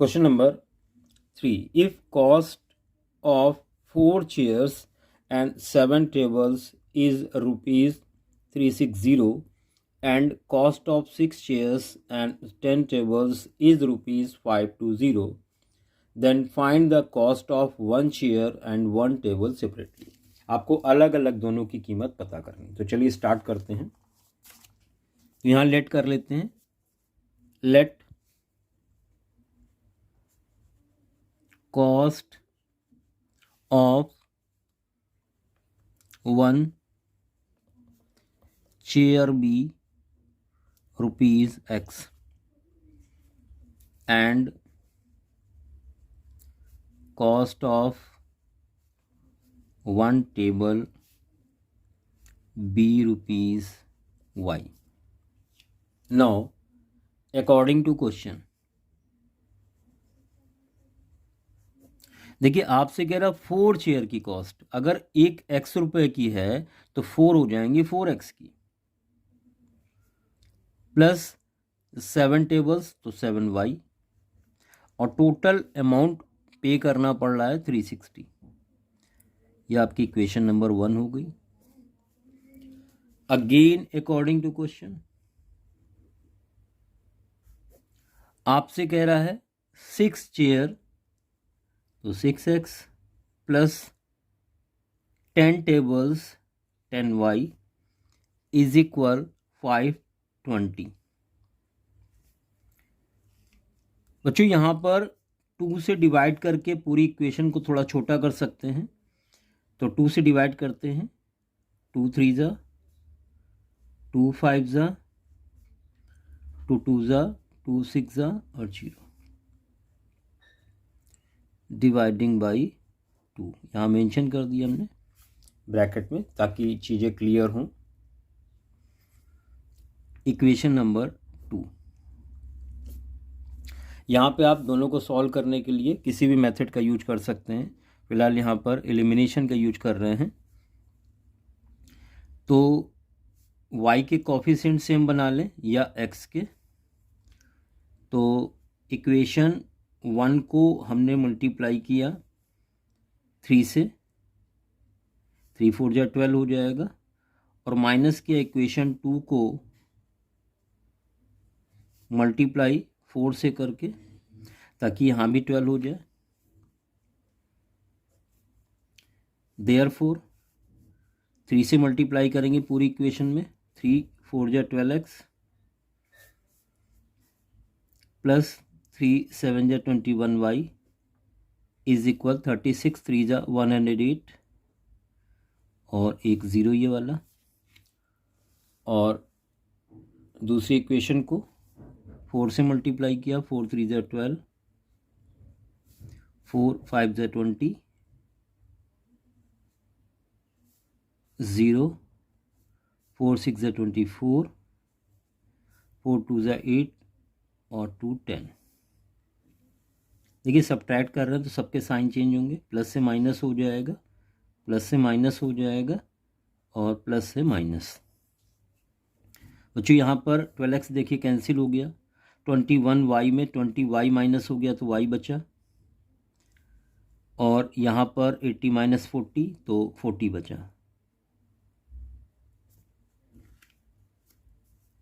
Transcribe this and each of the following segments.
Question number 3. If cost of 4 chairs and 7 tables is rupees 360 and cost of 6 chairs and 10 tables is rupees 520, then find the cost of 1 chair and 1 table separately. आपको अलग अलग दोनों की कीमत पता करनी। तो चलिए स्टार्ट करते हैं। तो यहाँ लेट कर लेते हैं। Let cost of 1 chair be rupees X and cost of 1 table be rupees Y. Now according to question, देखिए आपसे कह रहा 4 चेयर की कॉस्ट अगर एक x रुपए की है तो 4 हो जाएंगी 4x की, प्लस 7 टेबल्स तो 7y, और टोटल अमाउंट पे करना पड़ रहा है 360। यह आपकी इक्वेशन नंबर 1 हो गई। अगेन अकॉर्डिंग टू क्वेश्चन आपसे कह रहा है 6 चेयर तो 6x plus 10 tables 10y is equal 520। बच्चों यहाँ पर 2 से डिवाइड करके पूरी इक्वेशन को थोड़ा छोटा कर सकते हैं। तो 2 से डिवाइड करते हैं, 2 3 जा, 2 5 जा, 2 2 जा, 2 6 जा और 0, डिवाइडिंग बाई 2 यहाँ मेंशन कर दिया हमने ब्रैकेट में ताकि चीज़ें क्लियर हों। Equation number 2। यहाँ पे आप दोनों को सॉल्व करने के लिए किसी भी मेथड का यूज कर सकते हैं। फिलहाल यहाँ पर एलिमिनेशन का यूज कर रहे हैं। तो y के कोफिशिएंट सेम बना लें या x के। तो इक्वेशन 1 को हमने मल्टीप्लाई किया 3 से, 3 4 जा 12 हो जाएगा, और माइनस किया इक्वेशन 2 को मल्टीप्लाई 4 से करके ताकि यहाँ भी 12 हो जाए। देयरफॉर 3 से मल्टीप्लाई करेंगे पूरी इक्वेशन में, 3 4 जा 12x प्लस 3 7 जा 21y इज इक्वल 36 3 जा 108 और एक 0 ये वाला, और दूसरी इक्वेशन को 4 से मल्टीप्लाई किया, 4 3 जा 12, 4 5 जा 20, 0, 4 6 जा 24, 4 2 जा 8 और 2 10। देखिए सब्ट्रैक्ट कर रहे हैं तो सबके साइन चेंज होंगे, प्लस से माइनस हो जाएगा, प्लस से माइनस हो जाएगा और प्लस से माइनस। बच्चों यहाँ पर 12x देखिए कैंसिल हो गया, 21y में 20y माइनस हो गया तो y बचा, और यहाँ पर 80 माइनस 40 तो 40 बचा।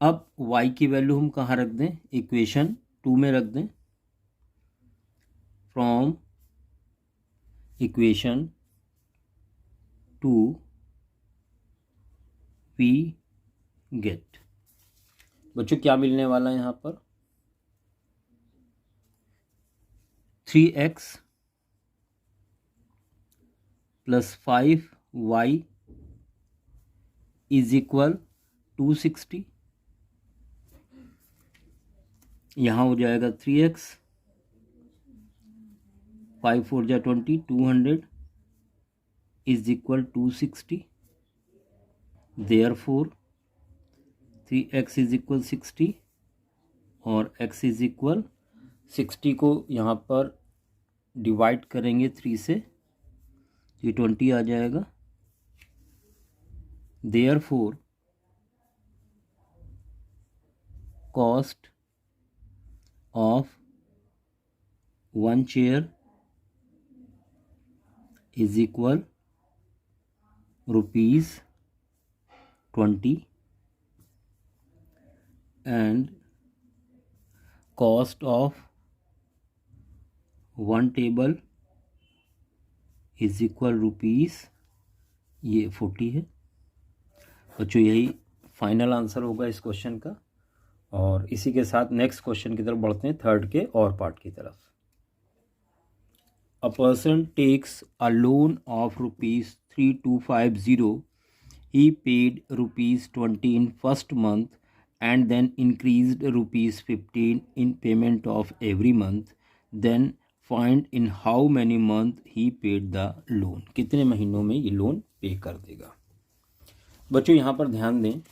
अब y की वैल्यू हम कहाँ रख दें, इक्वेशन 2 में रख दें। फ्रॉम इक्वेशन 2 वी गेट, बच्चों क्या मिलने वाला है यहाँ पर, 3x plus 5y is equal 260। यहाँ हो जाएगा 3x, 5 4 जा 20, 200 is equal 260। Therefore 3x is equal 60 और x इज इक्वल 60 को यहाँ पर डिवाइड करेंगे 3 से, ये 20 आ जाएगा। Therefore cost of 1 chair is equal rupees 20 and cost of 1 table is equal rupees ये 40 है। बच्चों यही फाइनल आंसर होगा इस क्वेश्चन का। और इसी के साथ नेक्स्ट क्वेश्चन की तरफ बढ़ते हैं, थर्ड के और पार्ट की तरफ। A person takes a loan of rupees 3250. He paid rupees 20 in first month and then increased rupees 15 in payment of every month. Then find in how many month he paid the loan. कितने महीनों में ये loan पे कर देगा। बच्चों यहाँ पर ध्यान दें,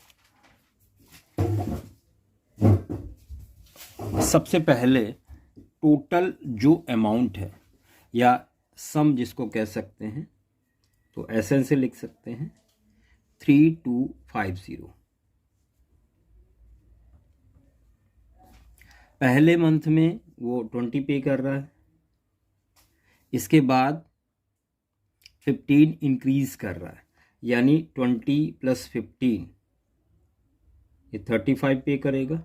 सबसे पहले टोटल जो अमाउंट है या सम जिसको कह सकते हैं, तो ऐसे से लिख सकते हैं 3250। पहले मंथ में वो 20 पे कर रहा है, इसके बाद 15 इंक्रीज कर रहा है, यानी 20 + 15 ये 35 पे करेगा,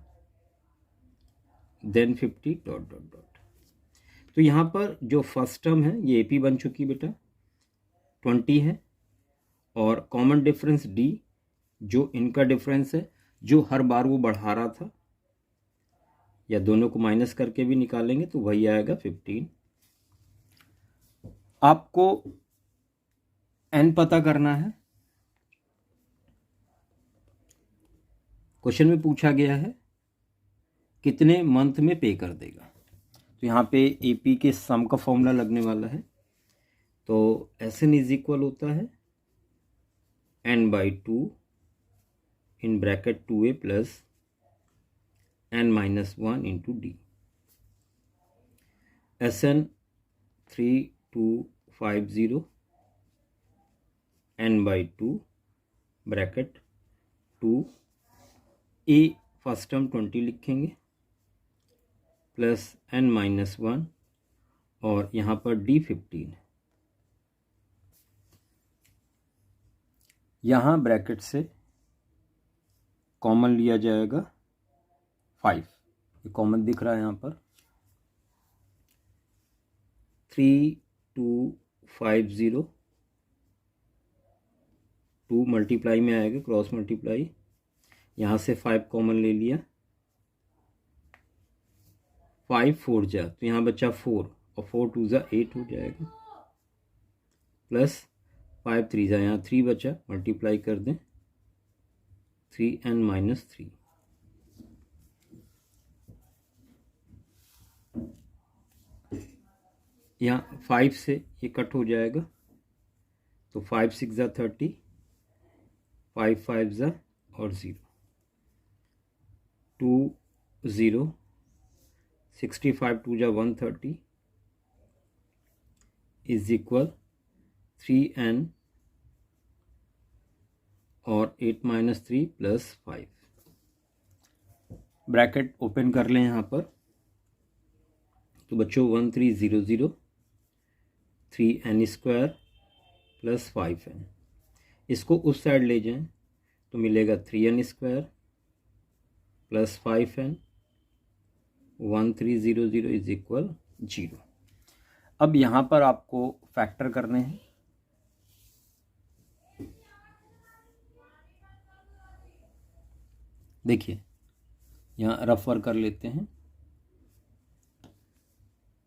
देन 50 ... तो यहाँ पर जो फर्स्ट टर्म है ये एपी बन चुकी बेटा, 20 है, और कॉमन डिफरेंस डी जो इनका डिफरेंस है, जो हर बार वो बढ़ा रहा था, या दोनों को माइनस करके भी निकालेंगे तो वही आएगा 15। आपको एन पता करना है। क्वेश्चन में पूछा गया है कितने मंथ में पे कर देगा, तो यहाँ पे एपी के सम का फॉर्मूला लगने वाला है। तो एस एन इज इक्वल होता है n/2 in bracket 2a + n-1 into D. SN 3250 n/2 bracket 2 a first term 20 लिखेंगे प्लस n-1 और यहाँ पर d 15। यहाँ ब्रैकेट से कॉमन लिया जाएगा 5, ये कॉमन दिख रहा है यहाँ पर। 3250 2 मल्टीप्लाई में आएगा, क्रॉस मल्टीप्लाई, यहाँ से 5 कॉमन ले लिया, 5 4 जा तो यहाँ बचा 4 और 4 2 जा 8 हो जाएगा, प्लस 5 3 जा यहाँ 3 बचा, मल्टीप्लाई कर दें 3n-3। यहाँ 5 से ये कट हो जाएगा, तो 5 6 जा 30, 5 5 जा और 0 2 0 65 2 जा 130 इज इक्वल 3n और 8 - 3 + 5। ब्रैकेट ओपन कर लें यहाँ पर, तो बच्चों 1300 3n² + 5n, इसको उस साइड ले जाएं तो मिलेगा 3n² + 5n 1300 इज इक्वल 0। अब यहाँ पर आपको फैक्टर करने हैं। देखिए यहाँ रफ वर्क कर लेते हैं।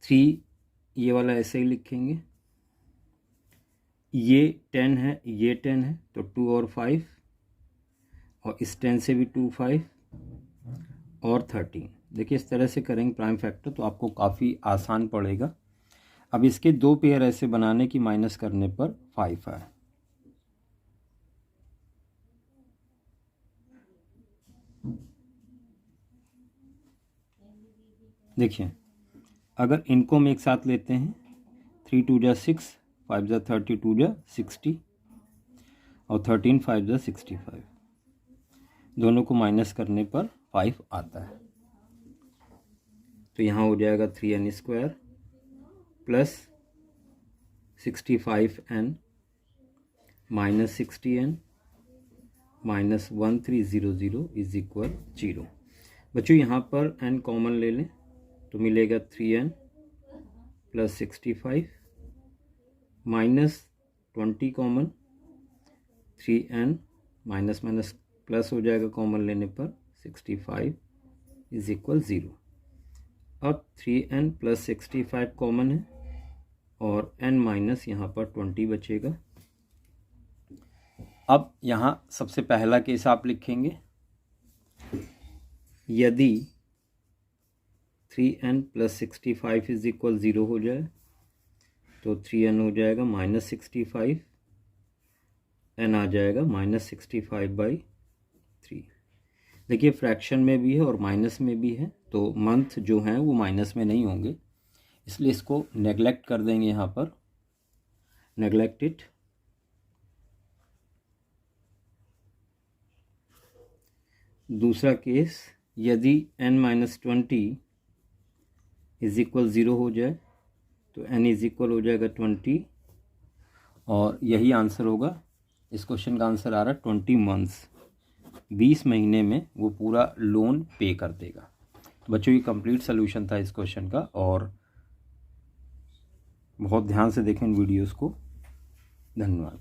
3 ये वाला ऐसे ही लिखेंगे, ये 10 है, ये 10 है, तो 2 और 5, और इस 10 से भी 2 5 और 13। देखिए इस तरह से करेंगे प्राइम फैक्टर तो आपको काफ़ी आसान पड़ेगा। अब इसके 2 पेयर ऐसे बनाने की माइनस करने पर 5 आए। देखिए अगर इनको हम एक साथ लेते हैं, 3 2 जा 6, 5 जा 30, 2 जा 60 और 13 5 जा 65, दोनों को माइनस करने पर 5 आता है। तो यहाँ हो जाएगा 3n² plus 65n minus 60n minus 1300 is equal 0। बच्चों यहाँ पर n कॉमन ले लें तो मिलेगा 3n plus 65 minus 20 common 3n minus minus plus हो जाएगा कॉमन लेने पर 65 इज इक्वल 0। अब 3n प्लस 65 कॉमन है और n माइनस यहाँ पर 20 बचेगा। अब यहाँ सबसे पहला केस आप लिखेंगे, यदि 3n प्लस 65 इज इक्वल 0 हो जाए तो 3n हो जाएगा माइनस 65, n आ जाएगा माइनस 65/3। देखिए फ्रैक्शन में भी है और माइनस में भी है, तो मंथ जो हैं वो माइनस में नहीं होंगे, इसलिए इसको नेगलेक्ट कर देंगे यहाँ पर, नेगलेक्ट इट। दूसरा केस, यदि n माइनस 20 इज इक्वल 0 हो जाए तो n इज इक्वल हो जाएगा 20 और यही आंसर होगा। इस क्वेश्चन का आंसर आ रहा है 20 मंथ्स, 20 महीने में वो पूरा लोन पे कर देगा। बच्चों ये कंप्लीट सोल्यूशन था इस क्वेश्चन का, और बहुत ध्यान से देखें इन वीडियोस को। धन्यवाद।